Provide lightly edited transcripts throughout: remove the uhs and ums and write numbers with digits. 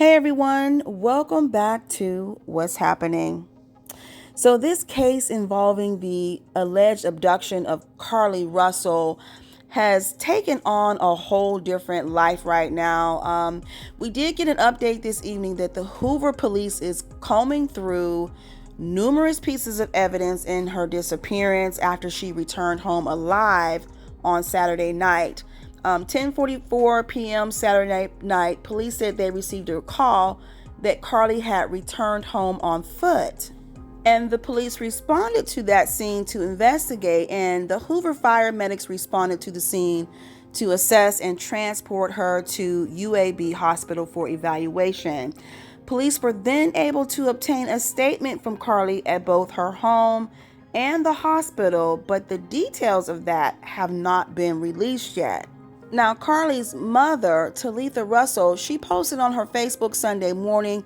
Hey everyone, welcome back to What's Happening. So, this case involving the alleged abduction of Carlee Russell has taken on a whole different life right now. We did get an update this evening that the Hoover police is combing through numerous pieces of evidence in her disappearance after she returned home alive on Saturday night. 10:44 p.m. Saturday night, police said they received a call that Carlee had returned home on foot. And the police responded to that scene to investigate, and the Hoover fire medics responded to the scene to assess and transport her to UAB hospital for evaluation. Police were then able to obtain a statement from Carlee at both her home and the hospital, but the details of that have not been released yet. Now, Carlee's mother, Nichole Russell, she posted on her Facebook Sunday morning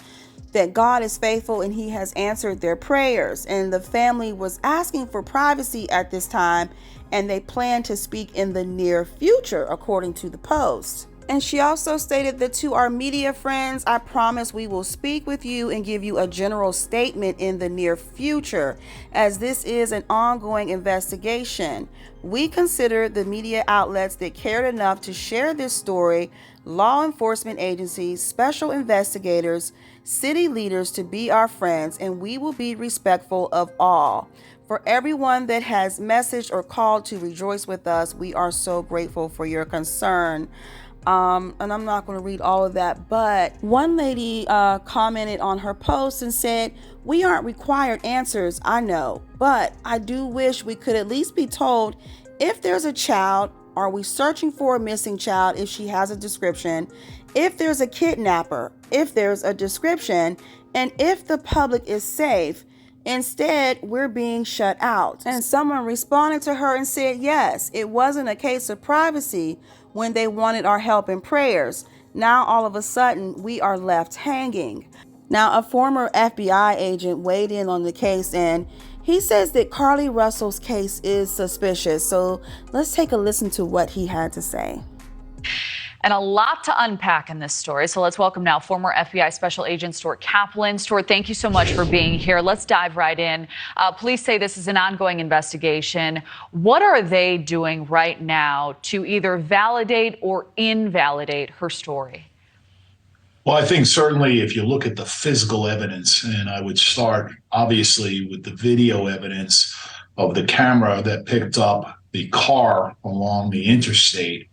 that God is faithful and he has answered their prayers. And the family was asking for privacy at this time, and they plan to speak in the near future, according to the post. And she also stated that to our media friends, I promise we will speak with you and give you a general statement in the near future, as this is an ongoing investigation. We consider the media outlets that cared enough to share this story, law enforcement agencies, special investigators, city leaders to be our friends, and we will be respectful of all. For everyone that has messaged or called to rejoice with us, we are so grateful for your concern. And I'm not going to read all of that, but one lady commented on her post and said, "We aren't required answers, I know, but I do wish we could at least be told if there's a child, are we searching for a missing child if she has a description, if there's a kidnapper, if there's a description, and if the public is safe. Instead, we're being shut out." And someone responded to her and said, yes, it wasn't a case of privacy when they wanted our help and prayers. Now, all of a sudden, we are left hanging. Now, a former FBI agent weighed in on the case, and he says that Carlee Russell's case is suspicious. So let's take a listen to what he had to say. And a lot to unpack in this story. So let's welcome now former FBI Special Agent Stuart Kaplan. Stuart, thank you so much for being here. Let's dive right in. Police say this is an ongoing investigation. What are they doing right now to either validate or invalidate her story? Well, I think certainly if you look at the physical evidence, and I would start obviously with the video evidence of the camera that picked up the car along the interstate.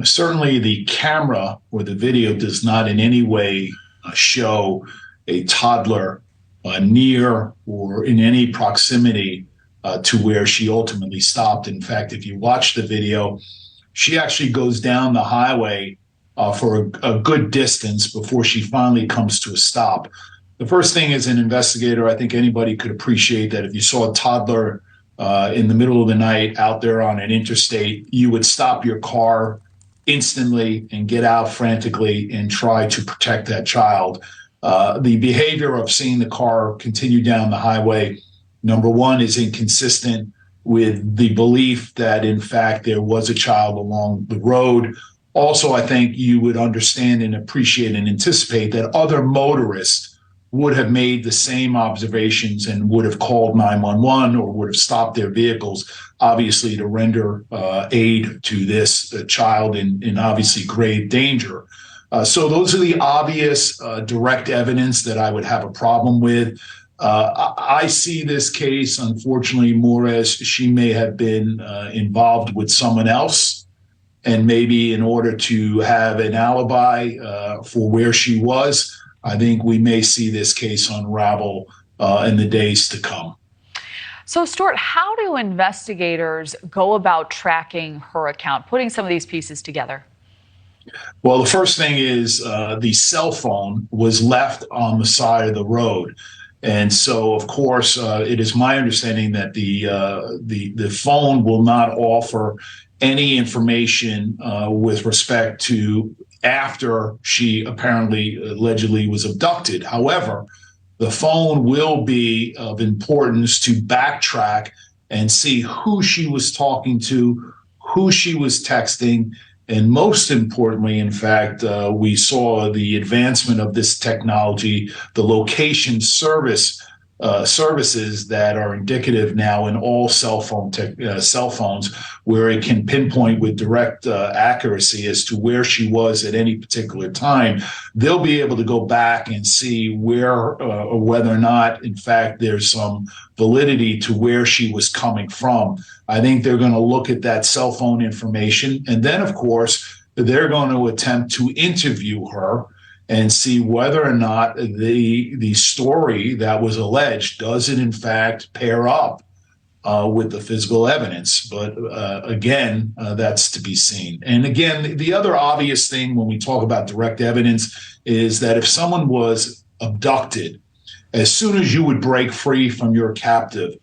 Certainly the camera or the video does not in any way show a toddler near or in any proximity to where she ultimately stopped. In fact, if you watch the video, she actually goes down the highway for a good distance before she finally comes to a stop. The first thing as an investigator, I think anybody could appreciate that if you saw a toddler in the middle of the night out there on an interstate, you would stop your car instantly and get out frantically and try to protect that child. The behavior of seeing the car continue down the highway, number one, is inconsistent with the belief that, in fact, there was a child along the road. Also, I think you would understand and appreciate and anticipate that other motorists would have made the same observations and would have called 911 or would have stopped their vehicles, obviously to render aid to this child in obviously grave danger. So those are the obvious direct evidence that I would have a problem with. I see this case, unfortunately, more as she may have been involved with someone else, and maybe in order to have an alibi for where she was. I think we may see this case unravel in the days to come. So, Stuart, how do investigators go about tracking her account, putting some of these pieces together? Well, the first thing is the cell phone was left on the side of the road. And so, of course, it is my understanding that the phone will not offer any information with respect to after she apparently allegedly was abducted. However, the phone will be of importance to backtrack and see who she was talking to, who she was texting, And most importantly, in fact, we saw the advancement of this technology, the location services that are indicative now in all cell phones, where it can pinpoint with direct accuracy as to where she was at any particular time. They'll be able to go back and see where or whether or not, in fact, there's some validity to where she was coming from. I think they're going to look at that cell phone information, and then, of course, they're going to attempt to interview her and see whether or not the story that was alleged does it in fact pair up with the physical evidence. But again, that's to be seen. And again, the other obvious thing when we talk about direct evidence is that if someone was abducted, as soon as you would break free from your captive,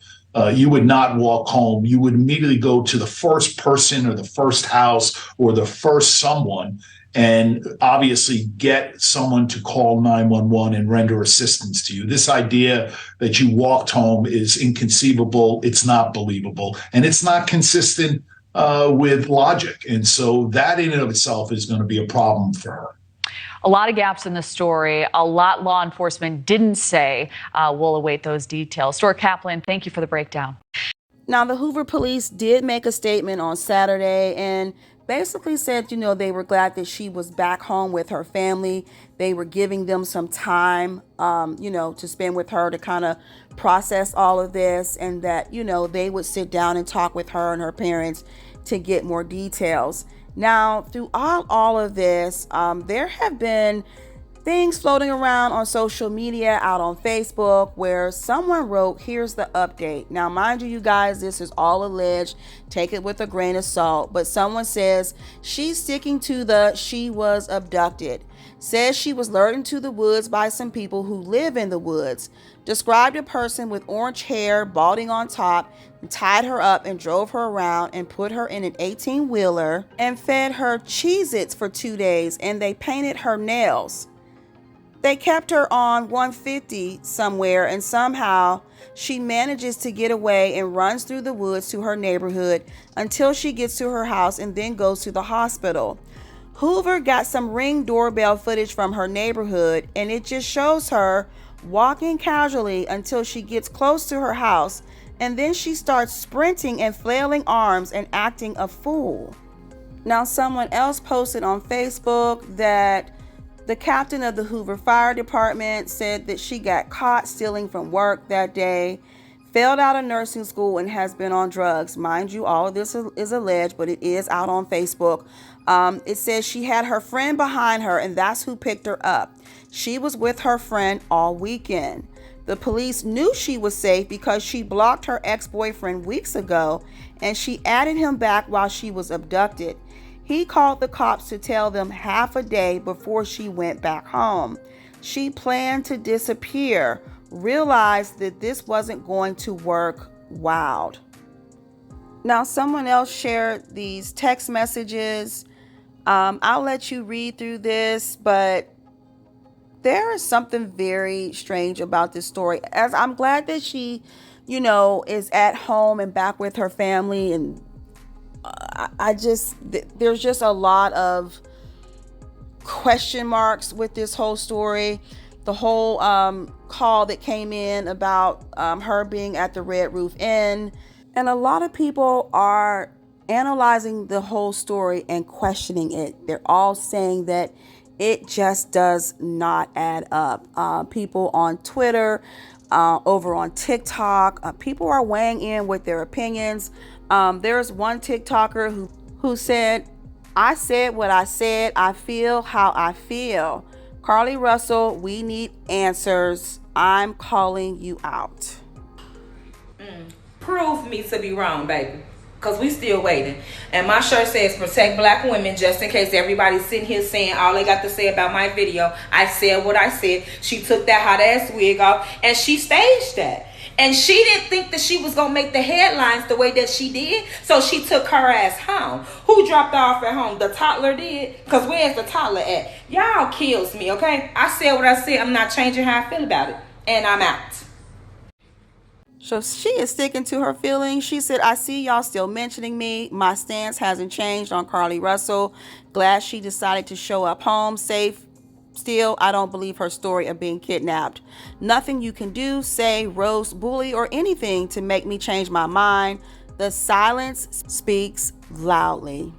you would not walk home. You would immediately go to the first person or the first house or the first someone and obviously get someone to call 911 and render assistance to you. This idea that you walked home is inconceivable. It's not believable, and it's not consistent with logic. And so that in and of itself is going to be a problem for her. A lot of gaps in the story, a lot law enforcement didn't say. We'll await those details. Stuart Kaplan, thank you for the breakdown. Now, the Hoover police did make a statement on Saturday and basically said, they were glad that she was back home with her family. They were giving them some time, to spend with her to kind of process all of this, and that, they would sit down and talk with her and her parents to get more details. Now, throughout all of this, there have been things floating around on social media, out on Facebook, where someone wrote, here's the update. Now, mind you guys, this is all alleged. Take it with a grain of salt. But someone says she's sticking to the she was abducted. Says she was lured into the woods by some people who live in the woods. Described a person with orange hair, balding on top, and tied her up and drove her around and put her in an 18-wheeler and fed her Cheez-Its for 2 days, and they painted her nails. They kept her on 150 somewhere, and somehow she manages to get away and runs through the woods to her neighborhood until she gets to her house and then goes to the hospital. Hoover got some Ring doorbell footage from her neighborhood, and it just shows her walking casually until she gets close to her house, and then she starts sprinting and flailing arms and acting a fool. Now, someone else posted on Facebook that the captain of the Hoover Fire Department said that she got caught stealing from work that day, failed out of nursing school, and has been on drugs. Mind you, all of this is alleged, but it is out on Facebook. It says she had her friend behind her, and that's who picked her up. She was with her friend all weekend. The police knew she was safe because she blocked her ex-boyfriend weeks ago, and she added him back while she was abducted. He called the cops to tell them half a day before she went back home. She planned to disappear, realized that this wasn't going to work, wowed. Now, someone else shared these text messages. I'll let you read through this, but there is something very strange about this story. As I'm glad that she, is at home and back with her family, and there's just a lot of question marks with this whole story. The whole call that came in about her being at the Red Roof Inn, and a lot of people are analyzing the whole story and questioning it. They're all saying that it just does not add up. People on Twitter, over on TikTok, people are weighing in with their opinions. There's one TikToker who said, I said what I said, I feel how I feel. Carlee Russell, we need answers. I'm calling you out. Prove me to be wrong, baby. Because we still waiting. And my shirt says protect black women, just in case everybody's sitting here saying all they got to say about my video. I said what I said. She took that hot ass wig off and she staged that. And she didn't think that she was going to make the headlines the way that she did. So she took her ass home. Who dropped her off at home? The toddler did? Because where's the toddler at? Y'all kills me, okay? I said what I said. I'm not changing how I feel about it. And I'm out. So she is sticking to her feelings. She said, I see y'all still mentioning me. My stance hasn't changed on Carlee Russell. Glad she decided to show up home safe. Still, I don't believe her story of being kidnapped. Nothing you can do, say, roast, bully, or anything to make me change my mind. The silence speaks loudly.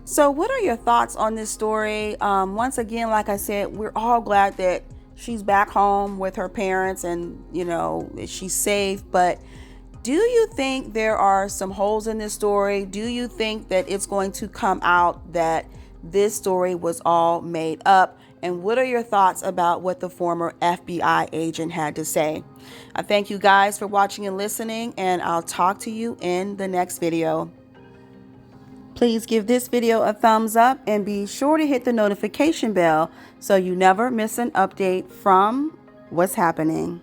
So what are your thoughts on this story? Once again, like I said, we're all glad that she's back home with her parents and, she's safe. But do you think there are some holes in this story? Do you think that it's going to come out that this story was all made up? And what are your thoughts about what the former FBI agent had to say? I thank you guys for watching and listening, and I'll talk to you in the next video. Please give this video a thumbs up and be sure to hit the notification bell so you never miss an update from What's Happening.